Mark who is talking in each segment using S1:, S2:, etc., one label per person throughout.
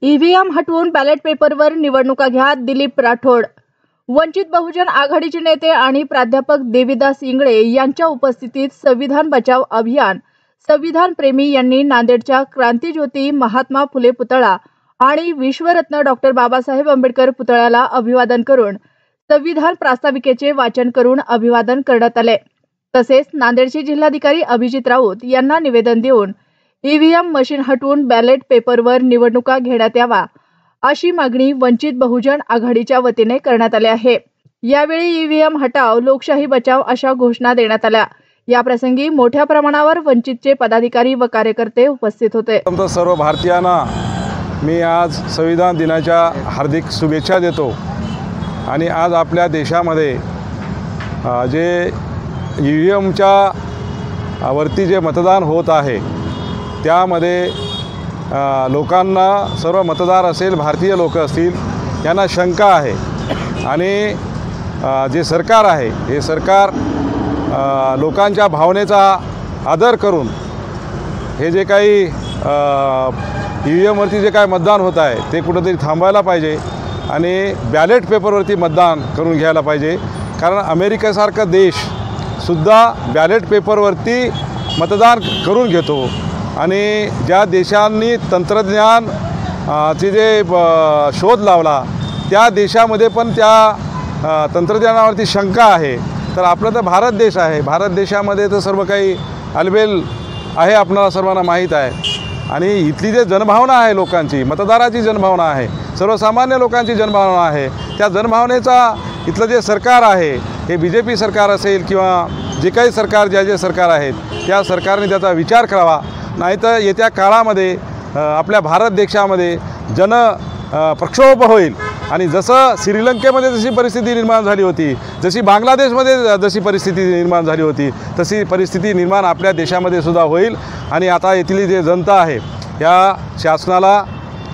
S1: EVM हटवून ballot पेपरवर निवडणुका घ्या, दिलीप राठोड। वंचित बहुजन आघाडीचे नेते आणि प्राध्यापक देविदास इंगळे यांच्या उपस्थितीत संविधान बचाव अभियान संविधान प्रेमी यांनी नांदेडच्या क्रांतिज्योती महात्मा फुले पुतळा आणि विश्वरत्न डॉक्टर बाबासाहेब आंबेडकर पुतळ्याला अभिवादन करून संविधान प्रास्ताविकेचे वाचन करून अभिवादन करण्यात आले। तसेच नांदेडचे जिल्हाधिकारी अभिजित राऊत यांना निवेदन देऊन ईव्हीएम मशीन हटवून बॅलेट पेपरवर निवडणुका घेण्यात यावा अशी मागणी वंचित बहुजन आघाडीच्या वतीने करण्यात आली आहे। यावेळी ईव्हीएम हटाव लोकशाही बचाव अशा घोषणा देण्यात आल्या। या प्रसंगी मोठ्या प्रमाणावर वंचितचे पदाधिकारी व कार्यकर्ते उपस्थित होते।
S2: सर्व भारतीयांना मी आज संविधान दिनाच्या हार्दिक शुभेच्छा देतो। आणि आज आपल्या देशामध्ये जे ईव्हीएमच्या वरती जे मतदान होत आहे त्यामध्ये लोकांना, सर्व मतदार असेल, भारतीय लोक असतील, यांना शंका आहे। आणि जे सरकार आहे हे सरकार लोकांच्या भावनेचा आदर करून हे जे काही ईव्हीएमवरती जे काय मतदान होत आहे ते कुठंतरी थांबवायला पाहिजे आणि बॅलेट पेपरवरती मतदान करून घ्यायला पाहिजे। कारण अमेरिकेसारखा देशसुद्धा बॅलेट पेपरवरती मतदान करून घेतो। आणि ज्या देशांनी तंत्रज्ञान चे जे शोध लावला त्या देशामध्ये पण त्या तंत्रज्ञानावरती शंका आहे। तर आपला तर भारत देश आहे, भारत देशामध्ये तर सर्व काही अलबेल आहे, आपल्याला सर्वांना माहीत आहे। आणि इथली जे जनभावना आहे लोकांची, मतदाराची जनभावना आहे, सर्वसामान्य लोकांची जनभावना आहे, त्या जनभावनेचा इथलं जे सरकार आहे हे BJP सरकार असेल किंवा जे काही सरकार जे सरकार आहेत त्या सरकारने त्याचा विचार करावा। नाहीतर येत्या काळामध्ये आपल्या भारत देशामध्ये प्रक्षोभ होईल। आणि जसं श्रीलंकेमध्ये जशी परिस्थिती निर्माण झाली होती, जशी बांगलादेशमध्ये जशी परिस्थिती निर्माण झाली होती, तशी परिस्थिती निर्माण आपल्या देशामध्ये सुद्धा होईल। आणि आता येथील जे जनता आहे या शासनाला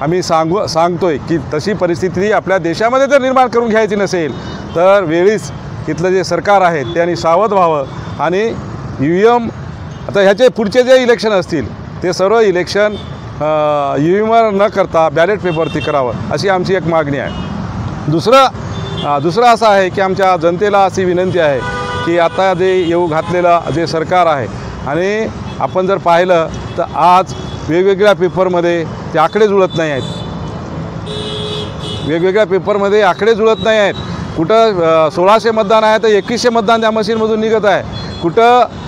S2: आम्ही सांगतोय की तशी परिस्थिती आपल्या देशामध्ये जर निर्माण करून घ्यायची नसेल तर वेळीच इथलं जे सरकार आहे त्यांनी सावध व्हावं। आणि ईव्हीएम आता ह्याचे पुढचे जे इलेक्शन असतील ते सर्व इलेक्शन ईव्हीएमवर न करता बॅलेट पेपरवरती करावं अशी आमची एक मागणी आहे। दुसरं असं आहे की आमच्या जनतेला अशी विनंती आहे की आता जे येऊ घातलेलं जे सरकार आहे आणि आपण जर पाहिलं तर आज वेगवेगळ्या पेपरमध्ये ते आकडे जुळत नाही आहेत, वेगवेगळ्या पेपरमध्ये आकडे जुळत नाही आहेत। कुठं 1600 मतदान आहे तर 2100 मतदान त्या मशीनमधून निघत आहे, कुठं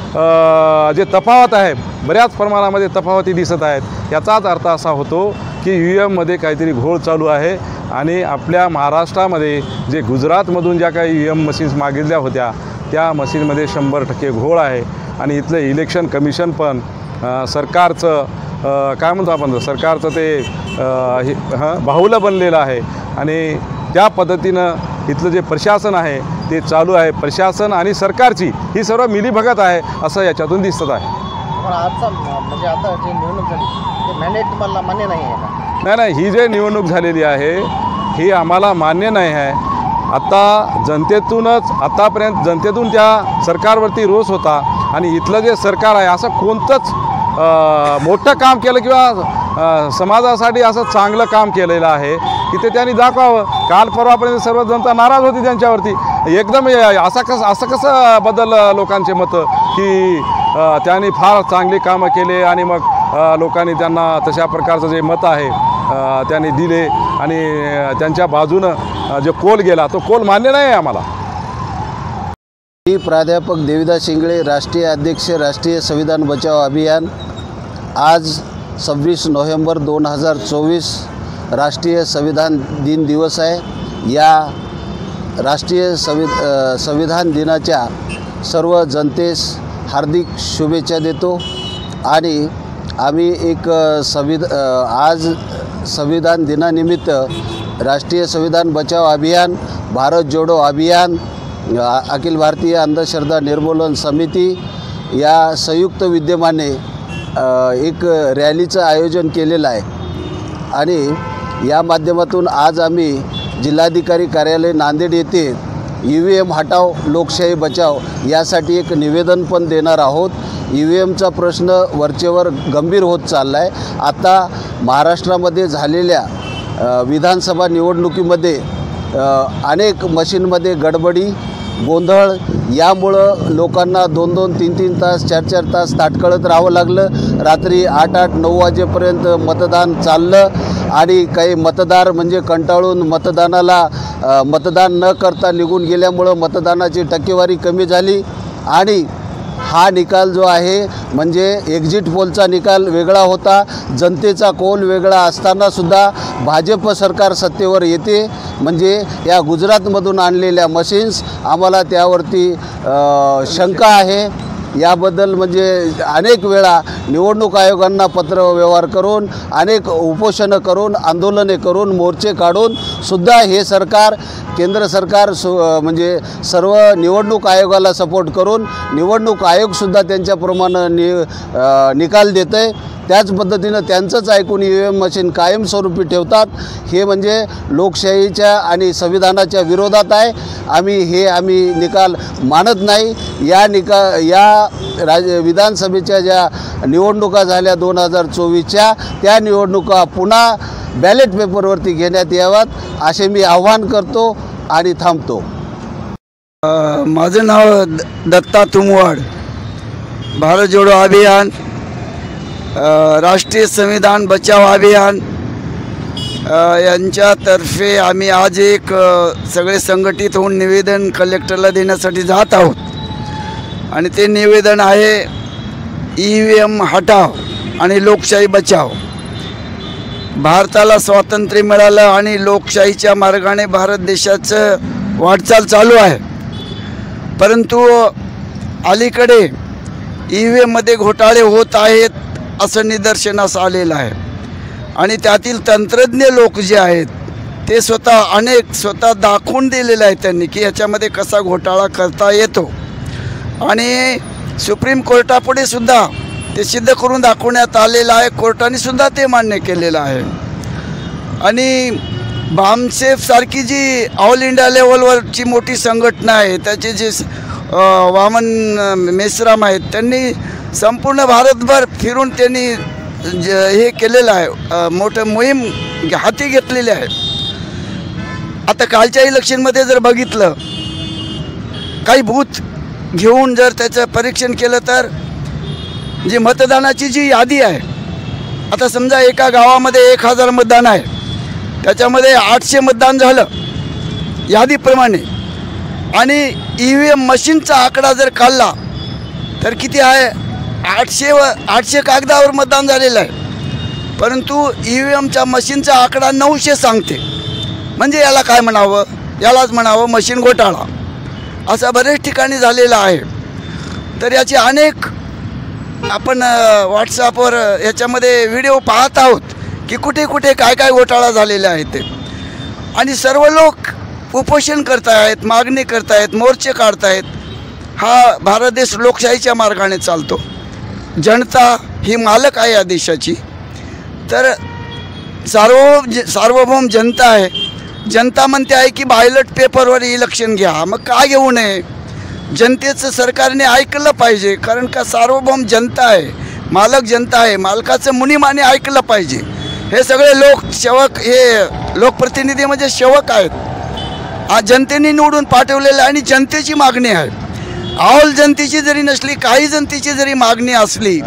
S2: जे तफावत आहे बऱ्याच प्रमाणामध्ये तफावती दिसत आहेत। याचाच अर्थ असा होतो की ईव्हीएममध्ये काहीतरी घोळ चालू आहे। आणि आपल्या महाराष्ट्रामध्ये जे गुजरातमधून ज्या काही ईव्हीएम मशीन्स मागितल्या होत्या त्या मशीनमध्ये 100% घोळ आहे। आणि इथलं इलेक्शन कमिशन पण सरकारचं काय म्हणतो आपण, सरकारचं ते बाहुलं बनलेलं आहे। आणि त्या पद्धतीनं इथलं जे प्रशासन आहे ते चालू आहे। प्रशासन आणि सरकारची ही सर्व मिलीभगत आहे असं याच्यातून दिसत आहे।
S3: म्हणजे आता जी निवडणूक झाली ते मॅन्डेट तुम्हाला मान्य नाही आहे का?
S2: नाही, ही जे निवडणूक झालेली आहे ही आम्हाला मान्य नाही आहे। आता जनतेतूनच आतापर्यंत जनतेतून त्या सरकारवरती रोष होता। आणि इथलं जे सरकार आहे असं कोणतंच मोठं काम केलं किंवा समाजासाठी असं चांगलं काम केलेलं आहे की ते त्यांनी दाखवावं। काल परवापर्यंत सर्व जनता नाराज होती त्यांच्यावरती। एकदम असं कसं बदललं लोकांचे मतं की त्यांनी फार चांगली कामं केले आणि मग लोकांनी त्यांना तशा प्रकारचं जे मत आहे त्यांनी दिले आणि त्यांच्या बाजूनं जो कोल गेला तो कोल मान्य नाही आहे आम्हाला।
S3: मी प्राध्यापक देविदास इंगळे, राष्ट्रीय अध्यक्ष, राष्ट्रीय संविधान बचाव अभियान। आज 26 नोव्हेंबर 2024 राष्ट्रीय संविधान दिन दिवस आहे। या राष्ट्रीय संविधान दिनाच्या सर्व जनतेस हार्दिक शुभेच्छा देतो। आणि आम्ही एक आज संविधान दिनानिमित्त राष्ट्रीय संविधान बचाव अभियान, भारत जोडो अभियान, अखिल भारतीय अंधश्रद्धा निर्मूलन समिती या संयुक्त विद्यमाने एक रॅलीचं आयोजन केलेलं आहे। आणि या माध्यमातून आज आम्ही जिल्हाधिकारी कार्यालय नांदेड येथे ईव्हीएम हटाव लोकशाही बचाव यासाठी एक निवेदन पण देणार आहोत। ईव्हीएमचा प्रश्न वरचेवर गंभीर होत चालला आहे। आता महाराष्ट्रामध्ये झालेल्या
S4: विधानसभा निवडणुकीमध्ये अनेक मशीनमध्ये गडबडी गोंधळ यामुळं लोकांना 2-2, 3-3 तास 4-4 तास ताटकळत राहावं लागलं। रात्री 8-8, 9 वाजेपर्यंत मतदान चाललं आणि काही मतदार म्हणजे कंटाळून मतदान न करता निघून गेल्यामुळं मतदानाची टक्केवारी कमी झाली आणि हा निकाल जो आहे म्हणजे एक्झिट पोलचा निकाल वेगळा होता, जनतेचा कौल वेगळा असतानासुद्धा भाजप सरकार सत्तेवर येते म्हणजे या गुजरातमधून आणलेल्या मशीन्स आम्हाला त्यावरती शंका आहे। याबद्दल म्हणजे अनेक वेळा निवडणूक आयोगांना पत्र व्यवहार करून अनेक उपोषणं करून आंदोलने करून मोर्चे काढून सुद्धा हे सरकार केंद्र सरकार म्हणजे सर्व निवडणूक आयोगाला सपोर्ट करून निवडणूक आयोगसुद्धा त्यांच्याप्रमाणे निकाल देत आहे। त्याच पद्धतीनं त्यांचंच ऐकून EVM मशीन कायमस्वरूपी ठेवतात। हे म्हणजे लोकशाहीच्या आणि संविधानाच्या विरोधात आहे। आम्ही निकाल मानत नाही। विधानसभेच्या ज्या निवडणुका झाल्या 2024च्या त्या निवडणुका पुन्हा बॅलेट पेपरवरती घेण्यात याव्यात असे मी आवाहन करतो आणि थांबतो।
S5: माझं नाव दत्ता तुमवाड, भारत जोडो अभियान, राष्ट्रीय संविधान बचाव अभियान यांच्यातर्फे आम्ही आज एक सगळे संघटित होऊन निवेदन कलेक्टरला देण्यासाठी जात आहोत आणि ते निवेदन आहे EVM हटाव आणि लोकशाही बचाव। भारताला स्वातंत्र्य मिळालं आणि लोकशाहीच्या मार्गाने भारत देशाचं वाटचाल चालू आहे, परंतु अलीकडे EVM मध्ये घोटाळे होत आहेत असं निदर्शनास आलेलं आहे आणि त्यातील तंत्रज्ञ लोक जे आहेत ते स्वतः दाखवून दिलेलं आहे त्यांनी की याच्यामध्ये कसा घोटाळा करता येतो आणि सुप्रीम कोर्टापुढे सुद्धा ते सिद्ध करून दाखवण्यात आलेलं आहे। कोर्टाने सुद्धा ते मान्य केलेलं आहे आणि बामसेफ सारखी जी ऑल इंडिया लेवलवरची मोठी संघटना आहे त्याचे जे वामन मेश्राम आहेत त्यांनी संपूर्ण भारतभर फिरून त्यांनी हे केलेलं आहे, मोठं मोहीम हाती घेतलेली आहे। आता कालच्या इलेक्शनमध्ये जर बघितलं काही बूथ घेऊन जर त्याचं परीक्षण केलं तर जी मतदानाची जी यादी आहे, आता समजा एका गावामध्ये 1000 मतदान आहे, त्याच्यामध्ये 800 मतदान झालं यादीप्रमाणे आणि EVM मशीनचा आकडा जर काढला तर किती आहे 800 कागदावर मतदान झालेलं आहे, परंतु EVMच्या मशीनचा आकडा 900 सांगते। म्हणजे याला काय म्हणावं, यालाच म्हणावं मशीन घोटाळा असं बरेच ठिकाणी झालेलं आहे। तर याचे अनेक आपण व्हॉट्सॲपवर याच्यामध्ये व्हिडिओ पाहत आहोत की कुठे कुठे काय काय घोटाळा झालेले आहे ते, आणि सर्व लोक उपोषण करतायत, मागणी करतायत, मोर्चे काढतायत। हा भारत देश लोकशाहीच्या मार्गाने चालतो, जनता ही मालक आहे या देशाची, तर सार्वभौम जनता आहे। जनता म्हणते आहे की बॅलेट पेपरवर इलेक्शन घ्या, मग का घेऊ नये? जनतेचं सरकारने ऐकलं पाहिजे, कारण का सार्वभौम जनता आहे, मालक जनता आहे, मालकाचं मुनीमाने ऐकलं पाहिजे। हे सगळे सेवक, हे लोकप्रतिनिधी म्हणजे सेवक आहेत, आज जनतेने निवडून पाठवलेलं आणि जनतेची मागणी आहे। ऑल जनतेची जरी नसली, काही जनतेची जरी मागणी असली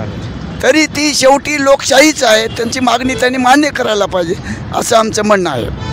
S5: तरी ती शेवटी लोकशाहीच आहे, त्यांची मागणी त्यांनी मान्य करायला पाहिजे असं आमचं म्हणणं आहे।